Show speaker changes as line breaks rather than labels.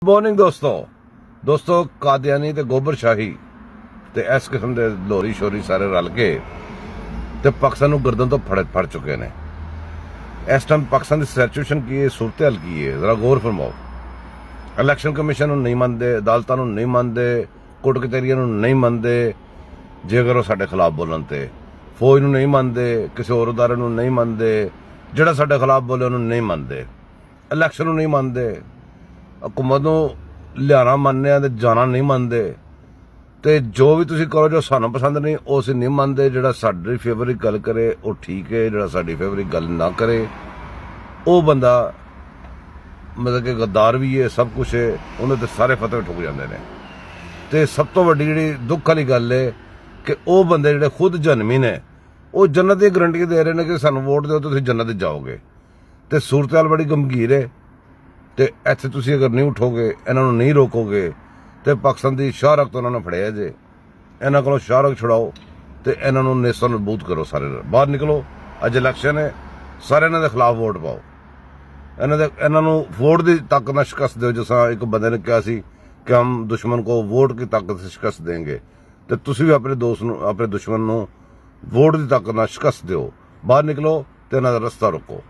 Morning ਦੋਸਤੋ ਕਾਦੀਆਨੀ ਤੇ ਗੋਬਰ ਸ਼ਾਹੀ ਤੇ ਇਸ ਕਿਸਮ ਦੇ ਲੋਰੀ ਸ਼ੋਰੀ ਸਾਰੇ ਰਲ ਕੇ ਤੇ ਪਾਕਿਸਤਾਨ ਨੂੰ ਗਰਦਨ ਤੋਂ ਫੜ ਚੁੱਕੇ ਨੇ। ਇਸ ਟਾਈਮ ਪਾਕਿਸਤਾਨ ਦੀ ਸਿਚੁਏਸ਼ਨ ਕੀ ਹੈ, ਸੂਰਤ ਹਾਲ ਕੀ ਹੈ, ਜ਼ਰਾ ਗੌਰ ਫਰਮਾਓ। ਇਲੈਕਸ਼ਨ ਕਮਿਸ਼ਨ ਨੂੰ ਨਹੀਂ ਮੰਨਦੇ, ਅਦਾਲਤਾਂ ਨੂੰ ਨਹੀਂ ਮੰਨਦੇ, ਕੋਰਟ ਕਚਹਿਰੀਆਂ ਨੂੰ ਨਹੀਂ ਮੰਨਦੇ ਜੇਕਰ ਉਹ ਸਾਡੇ ਖਿਲਾਫ ਬੋਲਣ ਤੇ, ਫੌਜ ਨੂੰ ਨਹੀਂ ਮੰਨਦੇ, ਕਿਸੇ ਹੋਰ ਅਦਾਰੇ ਨੂੰ ਨਹੀਂ ਮੰਨਦੇ, ਜਿਹੜਾ ਸਾਡੇ ਖਿਲਾਫ ਬੋਲੇ ਉਹਨੂੰ ਨਹੀਂ ਮੰਨਦੇ, ਇਲੈਕਸ਼ਨ ਨੂੰ ਨਹੀਂ ਮੰਨਦੇ, ਹਕੂਮਤ ਨੂੰ ਲਿਆਣਾ ਮੰਨਦੇ ਆ ਤੇ ਜਾਣਾ ਨਹੀਂ ਮੰਨਦੇ, ਤੇ ਜੋ ਵੀ ਤੁਸੀਂ ਕਰੋ ਜੋ ਸਾਨੂੰ ਪਸੰਦ ਨਹੀਂ ਉਹ ਅਸੀਂ ਨਹੀਂ ਮੰਨਦੇ। ਜਿਹੜਾ ਸਾਡੀ ਫੇਵਰ ਗੱਲ ਕਰੇ ਉਹ ਠੀਕ ਹੈ, ਜਿਹੜਾ ਸਾਡੀ ਫੇਵਰ ਗੱਲ ਨਾ ਕਰੇ ਉਹ ਬੰਦਾ ਮਤਲਬ ਕਿ ਗੱਦਾਰ ਵੀ ਹੈ, ਸਭ ਕੁਛ ਹੈ, ਉਹਦੇ ਤੇ ਸਾਰੇ ਫਤਵੇ ਠੁਕ ਜਾਂਦੇ ਨੇ। ਤੇ ਸਭ ਤੋਂ ਵੱਡੀ ਜਿਹੜੀ ਦੁੱਖ ਵਾਲੀ ਗੱਲ ਹੈ ਕਿ ਉਹ ਬੰਦੇ ਜਿਹੜੇ ਖੁਦ ਜਨਮੀ ਨੇ ਉਹ ਜੰਨਤ ਦੀ ਗਰੰਟੀ ਦੇ ਰਹੇ ਨੇ ਕਿ ਸਾਨੂੰ ਵੋਟ ਦਿਓ ਤੁਸੀਂ ਜੰਨਤ ਜਾਓਗੇ। ਤੇ ਸੂਰਤ ਹਾਲ ਬੜੀ ਗੰਭੀਰ ਹੈ ਤੇ ਇੱਥੇ ਤੁਸੀਂ ਅਗਰ ਨਹੀਂ ਉਠੋਗੇ, ਇਹਨਾਂ ਨੂੰ ਨਹੀਂ ਰੋਕੋਗੇ ਤੇ ਪਾਕਿਸਤਾਨ ਦੀ ਸ਼ਾਹਰਖ ਤੋਂ ਇਹਨਾਂ ਨੂੰ ਫੜਿਆ ਜੇ। ਇਹਨਾਂ ਕੋਲੋਂ ਸ਼ਾਹਰਖ ਛੁਡਾਓ ਤੇ ਇਹਨਾਂ ਨੂੰ ਨੇਸਤਾਂ ਨਬੂਦ ਕਰੋ, ਸਾਰੇ ਬਾਹਰ ਨਿਕਲੋ। ਅੱਜ ਇਲੈਕਸ਼ਨ ਹੈ, ਸਾਰੇ ਇਹਨਾਂ ਦੇ ਖਿਲਾਫ ਵੋਟ ਪਾਓ। ਇਹਨਾਂ ਨੂੰ ਵੋਟ ਦੀ ਤਾਕਤ ਨਾਲ ਸ਼ਿਕਸਤ ਦਿਓ। ਜਿਸ ਤਰ੍ਹਾਂ ਇੱਕ ਬੰਦੇ ਨੇ ਕਿਹਾ ਸੀ ਕਿ ਹਮ ਦੁਸ਼ਮਣ ਕੋ ਵੋਟ की ताकत से शिकस्त देंगे, ਤੇ ਤੁਸੀਂ ਵੀ ਆਪਣੇ ਦੋਸਤ ਨੂੰ, ਆਪਣੇ ਦੁਸ਼ਮਣ ਨੂੰ ਵੋਟ ਦੀ ਤਾਕਤ ਨਾਲ ਸ਼ਿਕਸਤ ਦਿਓ। ਬਾਹਰ ਨਿਕਲੋ ਤੇ ਇਹਨਾਂ ਦਾ ਰਸਤਾ ਰੋਕੋ।